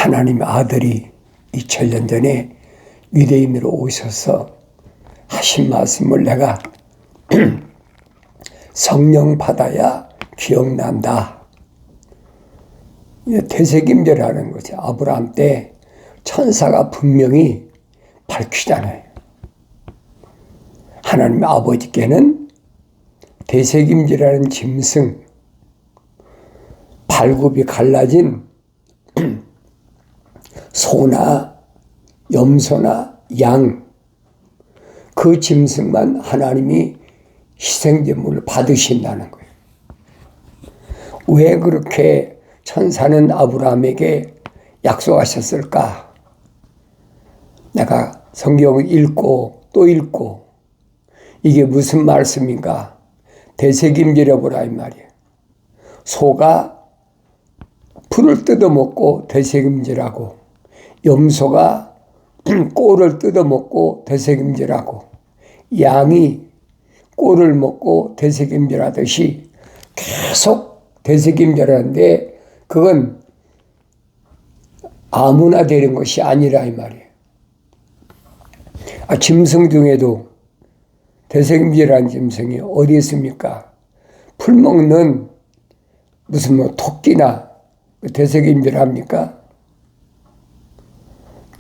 하나님의 아들이 2000년 전에 유대인으로 오셔서 하신 말씀을 내가 성령 받아야 기억난다. 되새김질하는 거죠. 아브라함 때 천사가 분명히 밝히잖아요. 하나님 아버지께는 되새김질하는 짐승, 발굽이 갈라진 소나 염소나 양, 그 짐승만 하나님이 희생제물을 받으신다는 거예요. 왜 그렇게 천사는 아브라함에게 약속하셨을까? 내가 성경을 읽고 또 읽고 이게 무슨 말씀인가? 되새김질해 보라 이 말이에요. 소가 풀을 뜯어먹고 되새김질하고 염소가 꼴을 뜯어먹고 되새김질하고 양이 꼴을 먹고 되새김질하듯이 계속 되새김질하는데 그건 아무나 되는 것이 아니라 이 말이에요. 짐승 중에도 되새김질하는 짐승이 어디 있습니까? 풀 먹는 무슨 토끼나 되새김질합니까?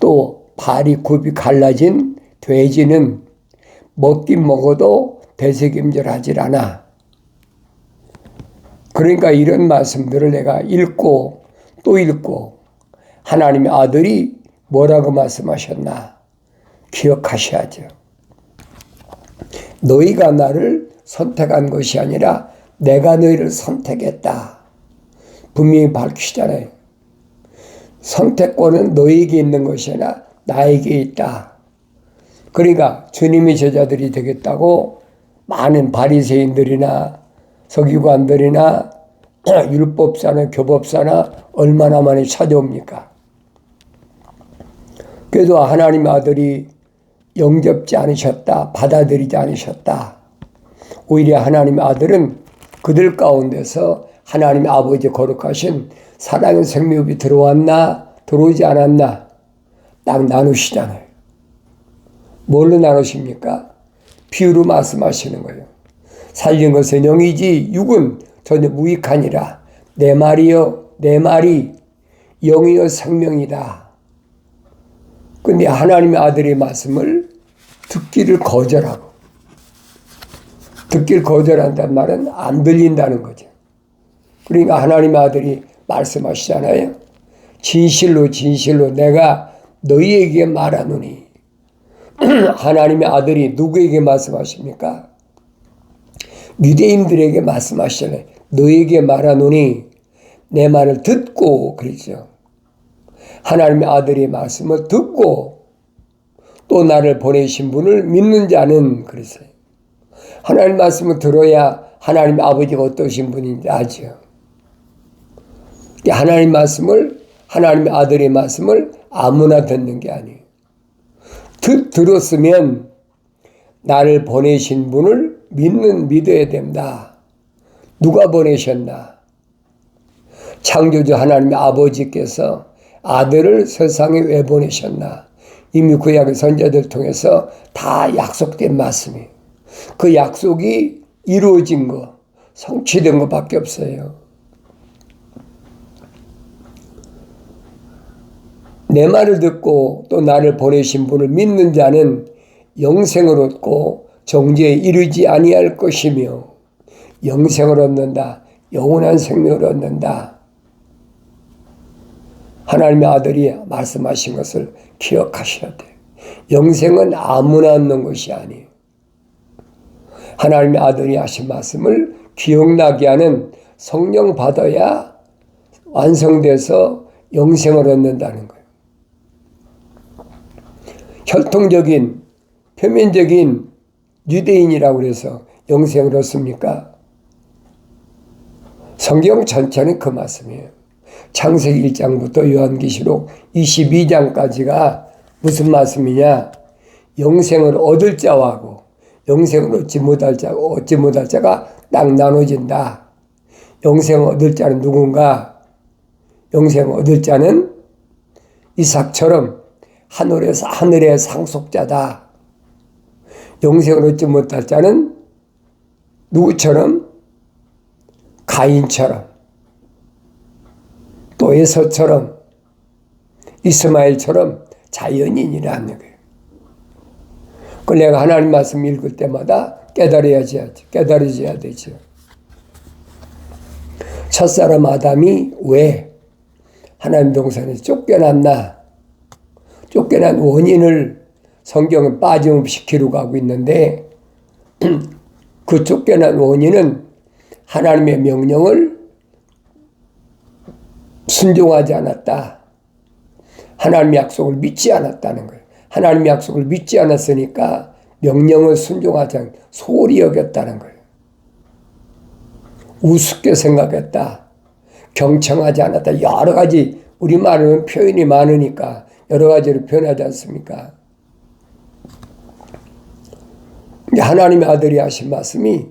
또 발이 굽이 갈라진 돼지는 먹긴 먹어도 되새김질하질 않아. 그러니까 이런 말씀들을 내가 읽고 또 읽고 하나님의 아들이 뭐라고 말씀하셨나 기억하셔야죠. 너희가 나를 선택한 것이 아니라 내가 너희를 선택했다. 분명히 밝히잖아요. 선택권은 너희에게 있는 것이 아니라 나에게 있다. 그러니까 주님의 제자들이 되겠다고 많은 바리새인들이나 서기관들이나 율법사나 교법사나 얼마나 많이 찾아옵니까? 그래도 하나님의 아들이 영접지 않으셨다. 받아들이지 않으셨다. 오히려 하나님의 아들은 그들 가운데서 하나님의 아버지 거룩하신 사랑의 생명이 들어왔나 들어오지 않았나 딱 나누시잖아요. 뭘로 나누십니까? 비유로 말씀하시는 거예요. 살린 것은 영이지 육은 전혀 무익하니라. 내 말이요 내 말이 영이요 생명이다. 근데 하나님의 아들의 말씀을 듣기를 거절하고 듣기를 거절한다는 말은 안 들린다는 거죠. 그러니까 하나님의 아들이 말씀하시잖아요. 진실로 진실로 내가 너희에게 말하노니. 하나님의 아들이 누구에게 말씀하십니까? 유대인들에게 말씀하시잖아요. 너희에게 말하노니 내 말을 듣고 그러죠. 하나님의 아들의 말씀을 듣고 또 나를 보내신 분을 믿는 자는 그랬어요. 하나님 말씀을 들어야 하나님의 아버지가 어떠신 분인지 아죠. 하나님 말씀을 하나님의 아들의 말씀을 아무나 듣는 게 아니에요. 들었으면 나를 보내신 분을 믿어야 된다. 누가 보내셨나? 창조주 하나님의 아버지께서 아들을 세상에 왜 보내셨나? 이미 구약의 선지자들 통해서 다 약속된 말씀이에요. 그 약속이 이루어진 거, 성취된 것밖에 없어요. 내 말을 듣고 또 나를 보내신 분을 믿는 자는 영생을 얻고 정죄에 이르지 아니할 것이며 영생을 얻는다. 영원한 생명을 얻는다. 하나님의 아들이 말씀하신 것을 기억하셔야 돼요. 영생은 아무나 얻는 것이 아니에요. 하나님의 아들이 하신 말씀을 기억나게 하는 성령 받아야 완성돼서 영생을 얻는다는 거예요. 혈통적인 표면적인 유대인이라고 해서 영생을 얻습니까? 성경 전체는 그 말씀이에요. 창세기 1장부터 요한계시록 22장까지가 무슨 말씀이냐? 영생을 얻을 자하고 영생을 얻지 못할 자가 딱 나눠진다. 영생을 얻을 자는 누군가? 영생을 얻을 자는 이삭처럼 하늘의 상속자다. 영생을 얻지 못할 자는 누구처럼? 가인처럼, 또 에서처럼, 이스마엘처럼 자연인이라는 거예요. 그 내가 하나님 말씀 읽을 때마다 깨달아져야 되죠. 첫사람 아담이 왜 하나님 동산에서 쫓겨났나? 쫓겨난 원인을 성경은 빠짐없이 기록하고 있는데 그 쫓겨난 원인은 하나님의 명령을 순종하지 않았다. 하나님의 약속을 믿지 않았다는 거예요. 하나님의 약속을 믿지 않았으니까 명령을 순종하지 않고 소홀히 여겼다는 거예요. 우습게 생각했다. 경청하지 않았다. 여러 가지 우리말은 표현이 많으니까 여러 가지로 표현하지 않습니까? 하나님의 아들이 하신 말씀이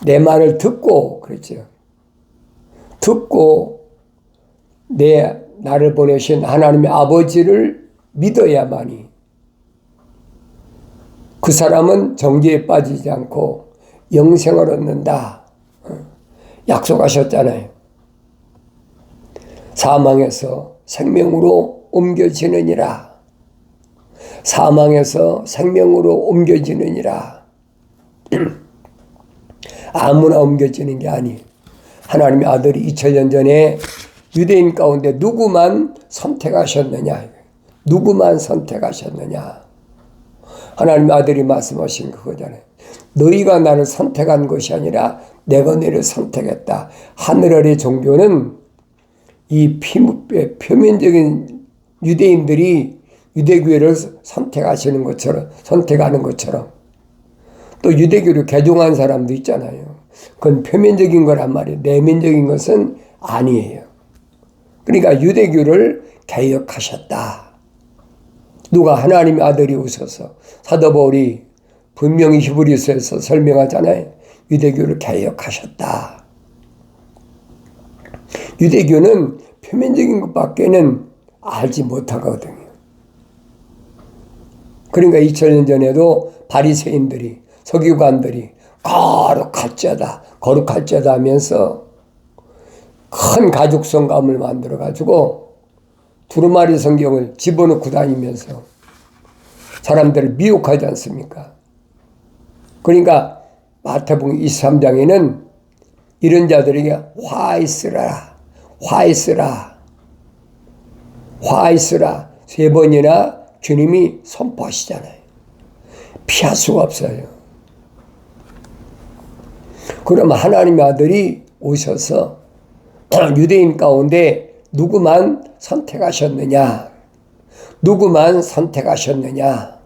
내 말을 듣고 그랬죠. 듣고 나를 보내신 하나님의 아버지를 믿어야만이 그 사람은 정죄에 빠지지 않고 영생을 얻는다. 약속하셨잖아요. 사망에서 생명으로 옮겨지느니라. 사망에서 생명으로 옮겨지느니라. 아무나 옮겨지는 게 아니에요. 하나님의 아들이 2000년 전에 유대인 가운데 누구만 선택하셨느냐. 누구만 선택하셨느냐. 하나님의 아들이 말씀하신 그거잖아요. 너희가 나를 선택한 것이 아니라 내가 너희를 선택했다. 하늘 아래 종교는 이 표면적인 유대인들이 유대교회를 선택하는 것처럼 또 유대교를 개종한 사람도 있잖아요. 그건 표면적인 거란 말이에요. 내면적인 것은 아니에요. 그러니까 유대교를 개혁하셨다. 누가? 하나님의 아들이 오셔서. 사도 바울이 분명히 히브리서에서 설명하잖아요. 유대교를 개혁하셨다. 유대교는 표면적인 것밖에는 알지 못하거든요. 그러니까 2000년 전에도 바리새인들이, 서기관들이 거룩할 자다 하면서 큰 가죽성감을 만들어가지고 두루마리 성경을 집어넣고 다니면서 사람들을 미혹하지 않습니까? 그러니까 마태복음 23장에는 이런 자들에게 화 있으라 3번이나 주님이 선포하시잖아요. 피할 수가 없어요. 그러면 하나님의 아들이 오셔서 유대인 가운데 누구만 선택하셨느냐? 누구만 선택하셨느냐?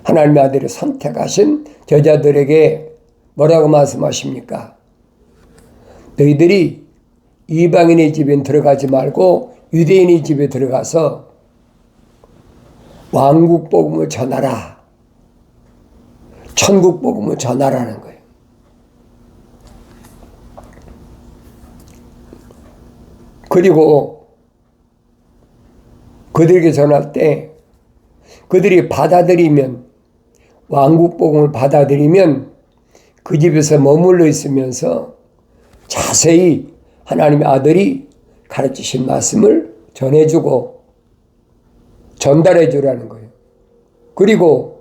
하나님의 아들이 선택하신 저자들에게 뭐라고 말씀하십니까? 너희들이 이방인의 집에 들어가지 말고 유대인의 집에 들어가서 왕국 복음을 전하라. 천국 복음을 전하라는 거예요. 그리고 그들에게 전할 때 그들이 받아들이면, 왕국 복음을 받아들이면 그 집에서 머물러 있으면서 자세히 하나님의 아들이 가르치신 말씀을 전해주고 전달해 주라는 거예요. 그리고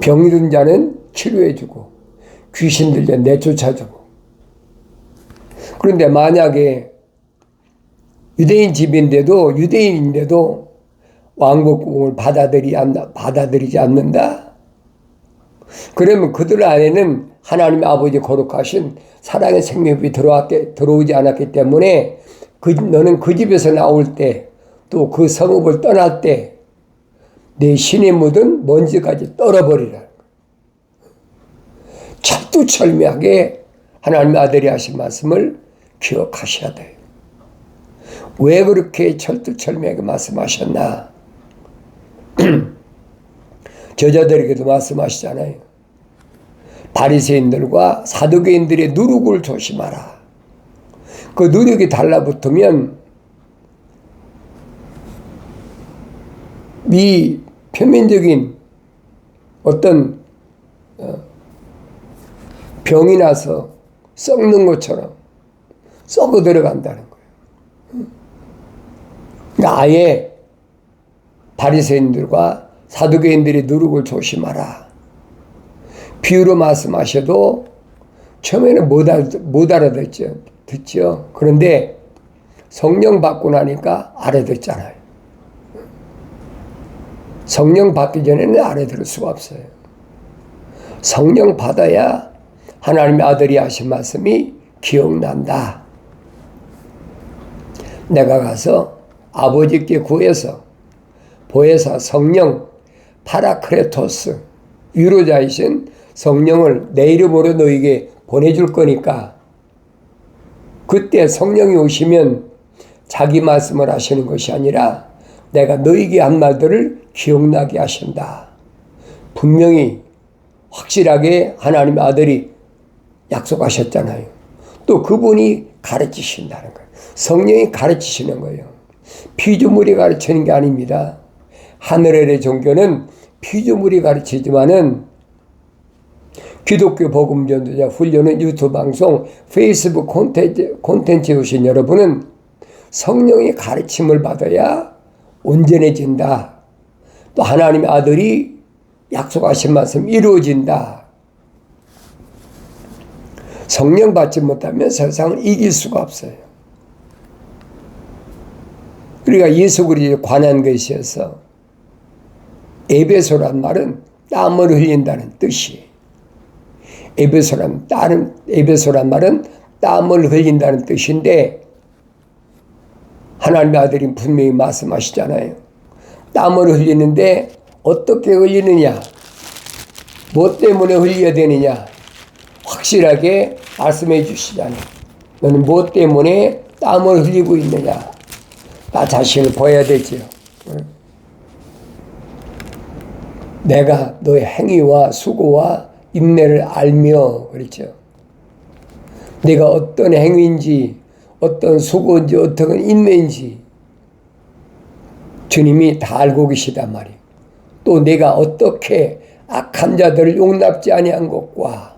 병이 든 자는 치료해 주고 귀신 들려 내쫓아주고. 그런데 만약에 유대인인데도 왕국복음을 받아들이지 않는다? 그러면 그들 안에는 하나님의 아버지 거룩하신 사랑의 생명이 들어오지 않았기 때문에 너는 그 집에서 나올 때 또 그 성읍을 떠날 때 내 신에 묻은 먼지까지 떨어버리라. 철두철미하게 하나님의 아들이 하신 말씀을 기억하셔야 돼요. 왜 그렇게 철두철미하게 말씀하셨나? 저자들에게도 말씀하시잖아요. 바리새인들과 사두개인들의 누룩을 조심하라. 그 누룩이 달라붙으면 표면적인 어떤 병이 나서 썩는 것처럼 썩어 들어간다는 거예요. 그러니까 아예 바리새인들과 사두개인들의 누룩을 조심하라. 비유로 말씀하셔도 처음에는 못 알아듣죠. 그런데 성령 받고 나니까 알아듣잖아요. 성령 받기 전에는 알아들을 수가 없어요. 성령 받아야 하나님의 아들이 하신 말씀이 기억난다. 내가 가서 아버지께 구해서 보혜사 성령 파라크레토스 위로자이신 성령을 내 이름으로 너에게 보내줄 거니까 그때 성령이 오시면 자기 말씀을 하시는 것이 아니라 내가 너에게 한 말들을 기억나게 하신다. 분명히 확실하게 하나님의 아들이 약속하셨잖아요. 또 그분이 가르치신다는 거예요. 성령이 가르치시는 거예요. 피조물이 가르치는 게 아닙니다. 하늘의 종교는 피조물이 가르치지만은 기독교 복음 전도자 훈련은 유튜브 방송, 페이스북 콘텐츠에 오신 여러분은 성령의 가르침을 받아야 온전해진다. 또 하나님의 아들이 약속하신 말씀 이루어진다. 성령 받지 못하면 세상을 이길 수가 없어요. 우리가 예수 그리스도에 관한 것이어서 에베소란 말은 땀을 흘린다는 뜻이에요. 에베소란 말은 땀을 흘린다는 뜻인데 하나님의 아들이 분명히 말씀하시잖아요. 땀을 흘리는데 어떻게 흘리느냐, 뭐 때문에 흘려야 되느냐 확실하게 말씀해 주시잖아요. 너는 뭐 때문에 땀을 흘리고 있느냐, 나 자신을 봐야 되죠. 내가 너의 행위와 수고와 인내를 알며, 그렇죠. 내가 어떤 행위인지 어떤 수고인지 어떤 인내인지 주님이 다 알고 계시단 말이에요. 또 내가 어떻게 악한 자들을 용납지 아니한 것과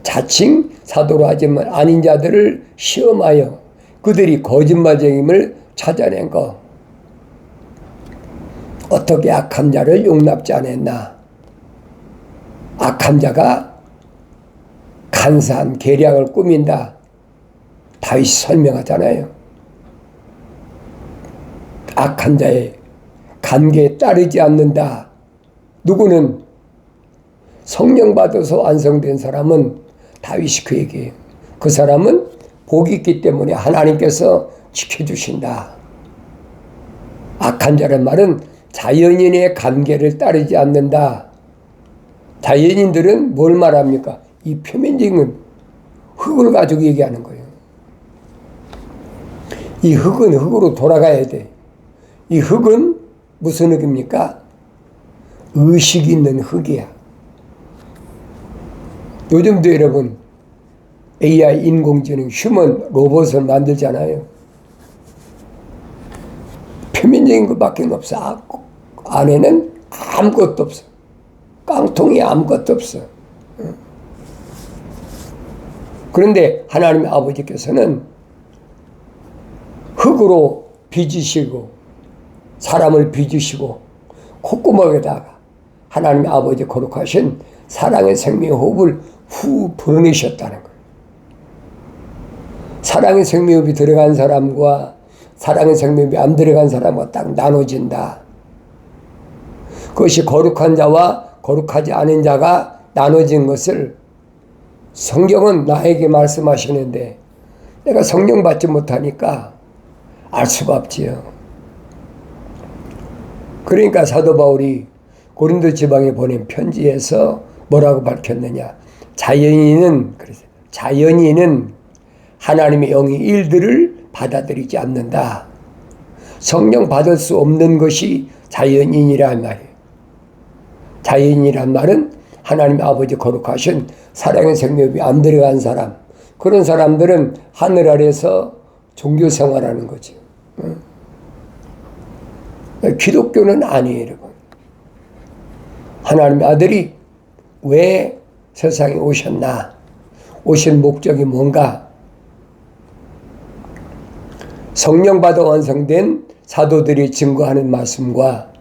자칭 사도로 하지만 아닌 자들을 시험하여 그들이 거짓말쟁임을 찾아낸 것, 어떻게 악한 자를 용납지 않았나. 악한 자가 간사한 계략을 꾸민다. 다윗이 설명하잖아요. 악한 자의 간계에 따르지 않는다. 누구는 성령 받아서 완성된 사람은 다윗이 그 얘기예요. 그 사람은 복이 있기 때문에 하나님께서 지켜주신다. 악한 자란 말은 자연인의 간계를 따르지 않는다. 자연인들은 뭘 말합니까? 이 표면적인 흙을 가지고 얘기하는 거예요. 이 흙은 흙으로 돌아가야 돼. 이 흙은 무슨 흙입니까? 의식 있는 흙이야. 요즘도 여러분 AI 인공지능 휴먼 로봇을 만들잖아요. 표면적인 것밖에 없어. 안에는 아무것도 없어. 깡통이 아무것도 없어. 그런데 하나님의 아버지께서는 흙으로 빚으시고 사람을 빚으시고 콧구멍에다가 하나님의 아버지 거룩하신 사랑의 생명의 호흡을 후 불어넣으셨다는 거예요. 사랑의 생명호흡이 들어간 사람과 사랑의 생명호흡이 안 들어간 사람과 딱 나눠진다. 그것이 거룩한 자와 거룩하지 않은 자가 나눠진 것을 성경은 나에게 말씀하시는데 내가 성령 받지 못하니까 알 수가 없지요. 그러니까 사도 바울이 고린도 지방에 보낸 편지에서 뭐라고 밝혔느냐. 자연인은 하나님의 영의 일들을 받아들이지 않는다. 성령 받을 수 없는 것이 자연인이란 말이에요. 자연인이란 말은 하나님의 아버지 거룩하신 사랑의 생명이 안 들어간 사람, 그런 사람들은 하늘 아래서 종교 생활하는 거지. 기독교는 아니에요, 여러분. 하나님의 아들이 왜 세상에 오셨나? 오신 목적이 뭔가? 성령 받아 완성된 사도들이 증거하는 말씀과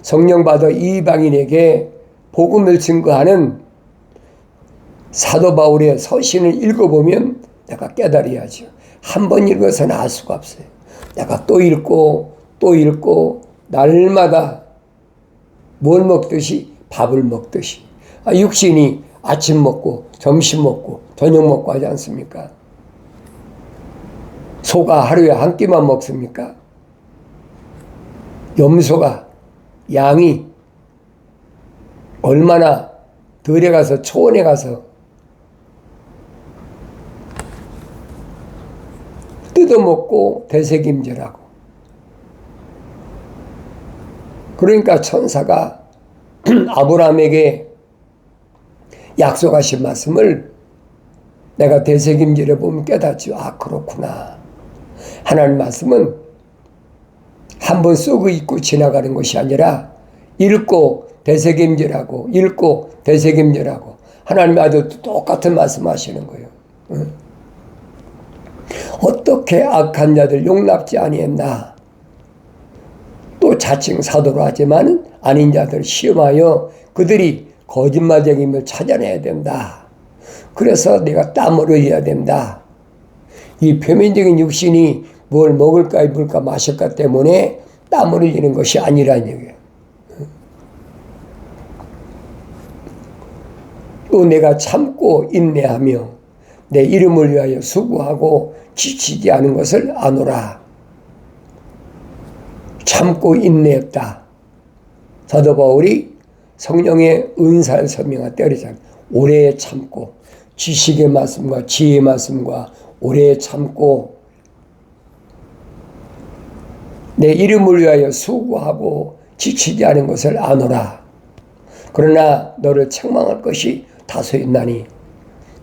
성령 받아 이방인에게 복음을 증거하는 사도 바울의 서신을 읽어보면 내가 깨달아야죠. 한 번 읽어서는 알 수가 없어요. 내가 또 읽고 또 읽고 날마다 뭘 먹듯이 밥을 먹듯이 육신이 아침 먹고 점심 먹고 저녁 먹고 하지 않습니까? 소가 하루에 한 끼만 먹습니까? 염소가 양이 얼마나 들에 가서 초원에 가서 뜯어먹고 되새김질하고 그러니까 천사가 아브라함에게 약속하신 말씀을 내가 되새김질해 보면 깨닫죠. 아, 그렇구나. 하나님 말씀은 한번 쏘고 읽고 지나가는 것이 아니라 읽고 되새김질하고 읽고 되새김질하고 하나님 아들도 똑같은 말씀 하시는 거예요. 어떻게 악한 자들 용납지 아니했나. 또 자칭 사도로 하지만 아닌 자들 시험하여 그들이 거짓말쟁임을 찾아내야 된다. 그래서 내가 땀을 흘려야 된다. 이 표면적인 육신이 뭘 먹을까 입을까 마실까 때문에 땀을 흘리는 것이 아니라는 얘기예요. 또 내가 참고 인내하며 내 이름을 위하여 수고하고 지치지 않은 것을 아노라. 참고 인내했다. 사도 바울이 성령의 은사를 설명할 때 그러잖아요. 오래 참고 지식의 말씀과 지혜의 말씀과 오래 참고 내 이름을 위하여 수고하고 지치지 않은 것을 아노라. 그러나 너를 책망할 것이 다소 있나니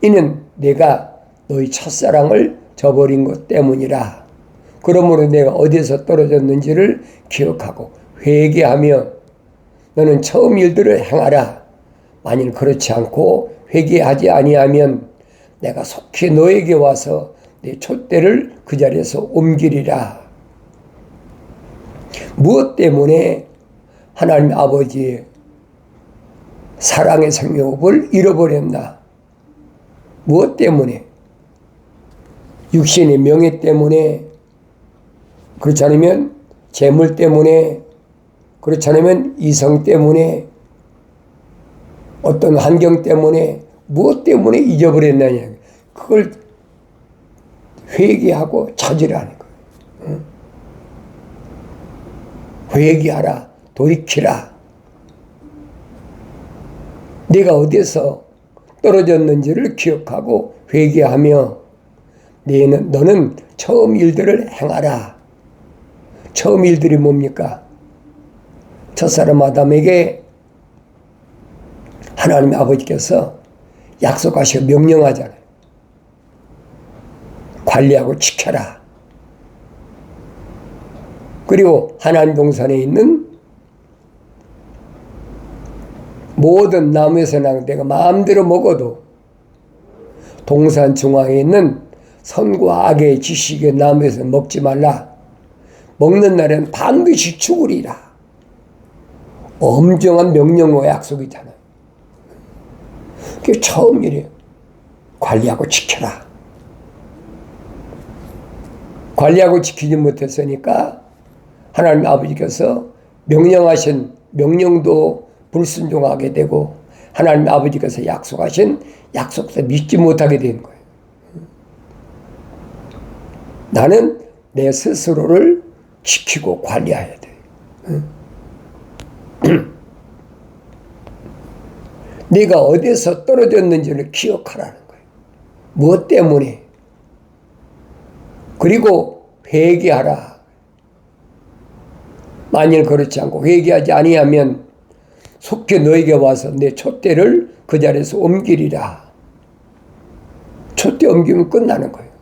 이는 내가 너희 첫사랑을 저버린 것 때문이라. 그러므로 내가 어디서 떨어졌는지를 기억하고 회개하며 너는 처음 일들을 행하라. 만일 그렇지 않고 회개하지 아니하면 내가 속히 너에게 와서 내 촛대를 그 자리에서 옮기리라. 무엇 때문에 하나님 아버지의 사랑의 성령을 잃어버렸나? 무엇 때문에? 육신의 명예 때문에, 그렇지 않으면 재물 때문에, 그렇지 않으면 이성 때문에, 어떤 환경 때문에, 무엇 때문에 잊어버렸느냐? 그걸 회개하고 찾으라는 거예요. 회개하라, 돌이키라. 내가 어디서 떨어졌는지를 기억하고 회개하며 너는 처음 일들을 행하라. 처음 일들이 뭡니까? 첫사람 아담에게 하나님 아버지께서 약속하시고 명령하잖아요. 관리하고 지켜라. 그리고 하나님 동산에 있는 모든 나무에서 난 내가 마음대로 먹어도 동산 중앙에 있는 선과 악의 지식의 나무에서 먹지 말라. 먹는 날에는 반드시 죽으리라. 엄정한 명령과 약속이잖아요. 그게 처음 일이에요. 관리하고 지켜라. 관리하고 지키지 못했으니까 하나님 아버지께서 명령하신 명령도 불순종하게 되고 하나님 아버지께서 약속하신 약속도 믿지 못하게 된 거예요. 나는 내 스스로를 지키고 관리해야 돼. 네가 어디서 떨어졌는지를 기억하라는 거예요. 무엇 때문에? 그리고 회개하라. 만일 그렇지 않고 회개하지 아니하면 속히 너에게 와서 내 촛대를 그 자리에서 옮기리라. 촛대 옮기면 끝나는 거예요.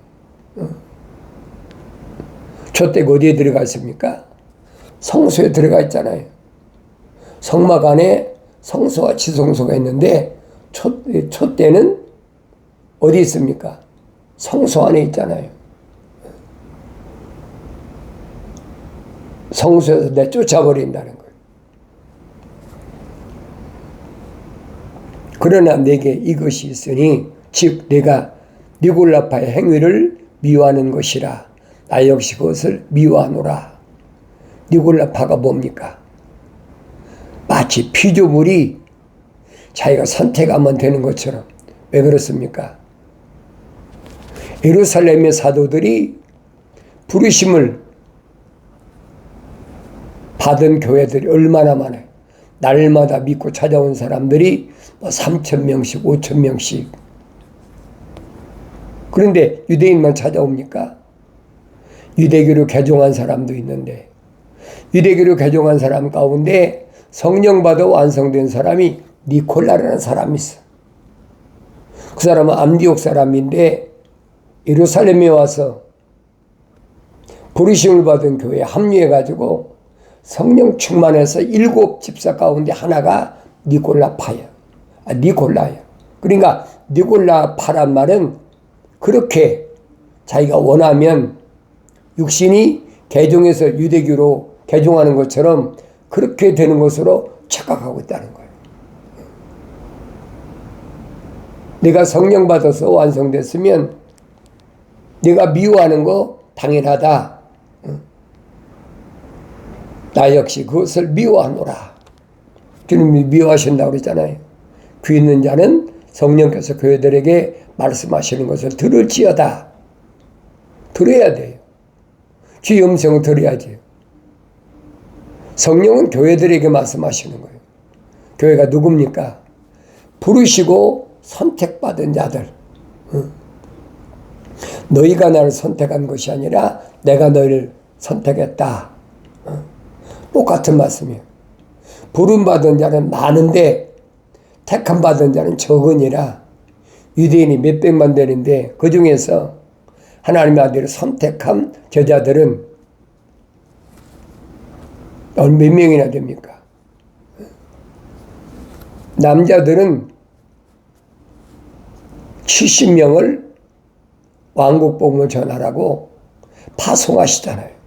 촛대가 어디에 들어가 있습니까? 성소에 들어가 있잖아요. 성막 안에 성소와 지성소가 있는데 촛대는 어디 있습니까? 성소 안에 있잖아요. 성소에서 내쫓아버린다는 거예요. 그러나 내게 이것이 있으니 즉 내가 니골라파의 행위를 미워하는 것이라 나 역시 그것을 미워하노라. 니골라파가 뭡니까? 마치 피조물이 자기가 선택하면 되는 것처럼. 왜 그렇습니까? 예루살렘의 사도들이 부르심을 받은 교회들이 얼마나 많아요. 날마다 믿고 찾아온 사람들이 3,000명씩 5,000명씩. 그런데 유대인만 찾아옵니까? 유대교로 개종한 사람도 있는데 유대교로 개종한 사람 가운데 성령 받아 완성된 사람이 니콜라라는 사람이 있어. 그 사람은 안디옥 사람인데 예루살렘에 와서 부르심을 받은 교회에 합류해가지고 성령 충만해서 7 집사 가운데 하나가 니골라파야. 니골라야. 그러니까 니골라파란 말은 그렇게 자기가 원하면 육신이 개종해서 유대교로 개종하는 것처럼 그렇게 되는 것으로 착각하고 있다는 거예요. 내가 성령 받아서 완성됐으면 내가 미워하는 거 당연하다. 나 역시 그것을 미워하노라. 주님이 미워하신다고 그랬잖아요. 귀 있는 자는 성령께서 교회들에게 말씀하시는 것을 들을지어다. 들어야 돼요. 귀 음성을 들어야지. 성령은 교회들에게 말씀하시는 거예요. 교회가 누굽니까? 부르시고 선택받은 자들. 너희가 나를 선택한 것이 아니라 내가 너희를 선택했다. 똑같은 말씀이에요. 부름받은 자는 많은데 택함받은 자는 적으니라. 유대인이 몇백만 되는데 그 중에서 하나님의 아들을 선택한 제자들은 몇 명이나 됩니까? 남자들은 70명을 왕국 복음을 전하라고 파송하시잖아요.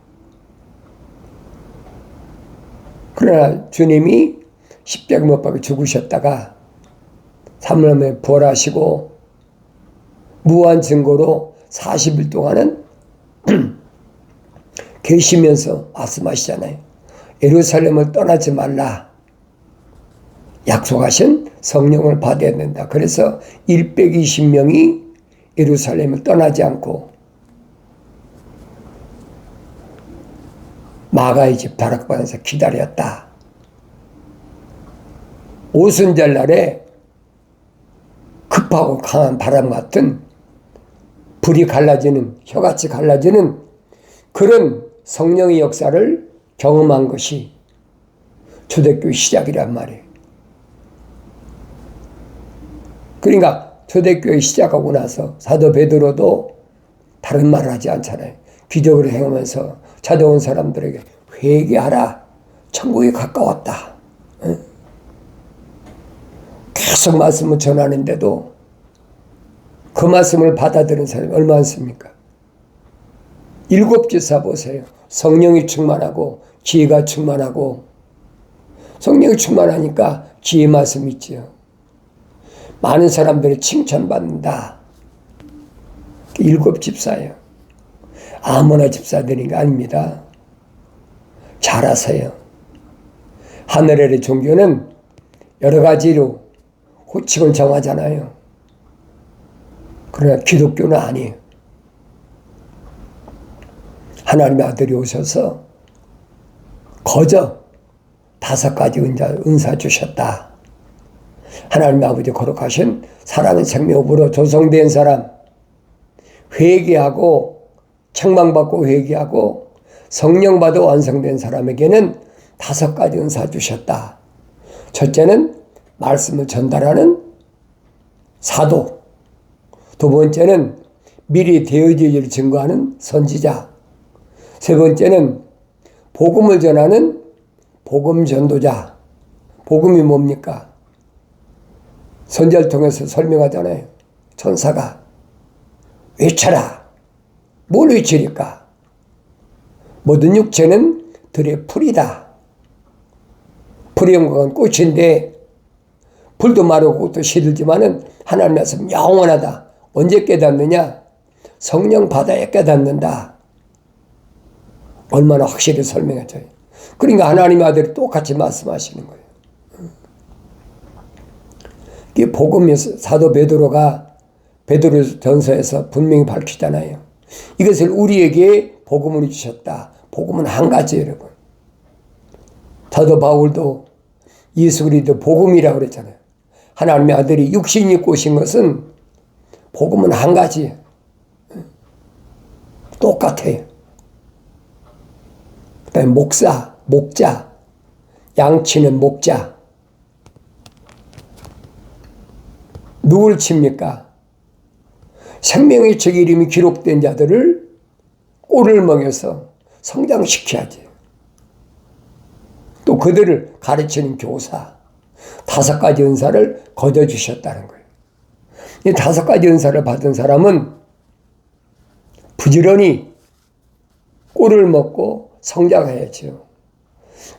그러나 주님이 십자가 못 박혀 죽으셨다가 3일 만에 부활하시고 무한 증거로 40일 동안은 계시면서 말씀하시잖아요. 예루살렘을 떠나지 말라. 약속하신 성령을 받아야 된다. 그래서 120명이 예루살렘을 떠나지 않고 마가의 집 다락방에서 기다렸다. 오순절날에 급하고 강한 바람 같은 불이 갈라지는, 혀같이 갈라지는 그런 성령의 역사를 경험한 것이 초대교회 시작이란 말이에요. 그러니까 초대교회 시작하고 나서 사도 베드로도 다른 말을 하지 않잖아요. 기적을 행하면서 찾아온 사람들에게 회개하라. 천국이 가까웠다. 계속 말씀을 전하는데도 그 말씀을 받아들인 사람이 얼마나 많습니까? 7 집사 보세요. 성령이 충만하고 지혜가 충만하고 성령이 충만하니까 지혜 말씀이 있지요. 많은 사람들이 칭찬받는다. 7 집사예요. 아무나 집사되는 게 아닙니다. 잘하세요. 하늘의 종교는 여러 가지로 호칭을 정하잖아요. 그러나 기독교는 아니에요. 하나님의 아들이 오셔서 거저 5가지 은사 주셨다. 하나님 아버지 거룩하신 사랑의 생명으로 조성된 사람, 회개하고 책망받고 회개하고 성령 받아 완성된 사람에게는 5가지 은사 주셨다. 첫째는 말씀을 전달하는 사도, 두 번째는 미리 되어질 일을 증거하는 선지자, 세 번째는 복음을 전하는 복음 전도자. 복음이 뭡니까? 선지자를 통해서 설명하잖아요. 천사가 외쳐라. 뭘 외치리까? 모든 육체는 들의 풀이다. 풀의 영광은 꽃인데 풀도 마르고 꽃도 시들지만은 하나님 말씀 영원하다. 언제 깨닫느냐? 성령 바다에 깨닫는다. 얼마나 확실히 설명했죠. 그러니까 하나님의 아들이 똑같이 말씀하시는 거예요. 이게 복음에서 사도 베드로가 베드로전서에서 분명히 밝히잖아요. 이것을 우리에게 복음을 주셨다. 복음은 한 가지 여러분. 사도 바울도 예수 그리스도 복음이라고 그랬잖아요. 하나님의 아들이 육신이 입고 오신 것은 복음은 한 가지예요. 똑같아요. 그다음에 목사, 목자, 양치는 목자. 누굴 칩니까? 생명의 책 이름이 기록된 자들을 꼴을 먹여서 성장시켜야지. 또 그들을 가르치는 교사. 5가지 은사를 거둬주셨다는 거예요. 이 5가지 은사를 받은 사람은 부지런히 꼴을 먹고 성장해야죠.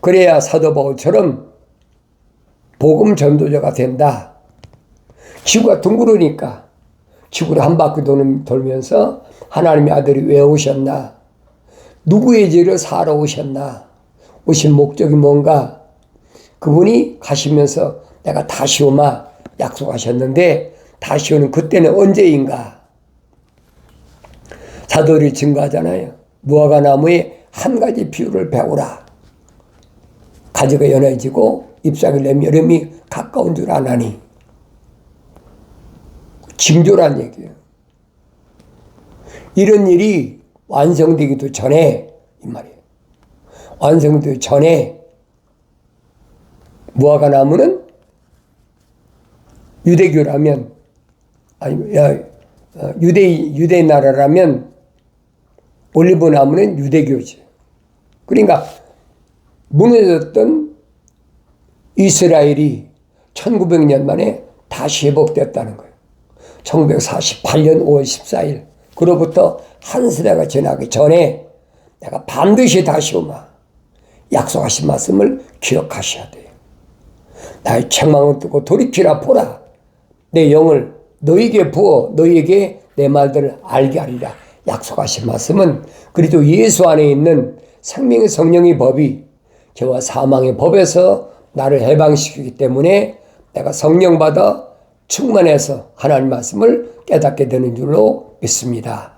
그래야 사도 바울처럼 복음 전도자가 된다. 지구가 둥그러니까 지구를 한 바퀴 돌면서 하나님의 아들이 왜 오셨나? 누구의 죄를 사러 오셨나? 오신 목적이 뭔가? 그분이 가시면서 내가 다시 오마 약속하셨는데 다시 오는 그때는 언제인가? 사도들이 증거하잖아요. 무화과 나무에 한 가지 비유를 배우라. 가지가 연해지고 잎사귀를 내면 여름이 가까운 줄 아나니. 징조란 얘기예요. 이런 일이 완성되기도 전에 이 말이에요. 완성되기 전에 무화과 나무는 유대교라면 아니 유대 나라라면 올리브 나무는 유대교지. 그러니까 무너졌던 이스라엘이 1900년 만에 다시 회복됐다는 거예요. 1948년 5월 14일 그로부터 한 세대가 지나기 전에 내가 반드시 다시 오마 약속하신 말씀을 기억하셔야 돼요. 나의 책망을 뜨고 돌이키라 보라. 내 영을 너에게 부어 너에게 내 말들을 알게 하리라. 약속하신 말씀은 그리스도 예수 안에 있는 생명의 성령의 법이 죄와 사망의 법에서 나를 해방시키기 때문에 내가 성령 받아 충만해서 하나님 말씀을 깨닫게 되는 줄로 믿습니다.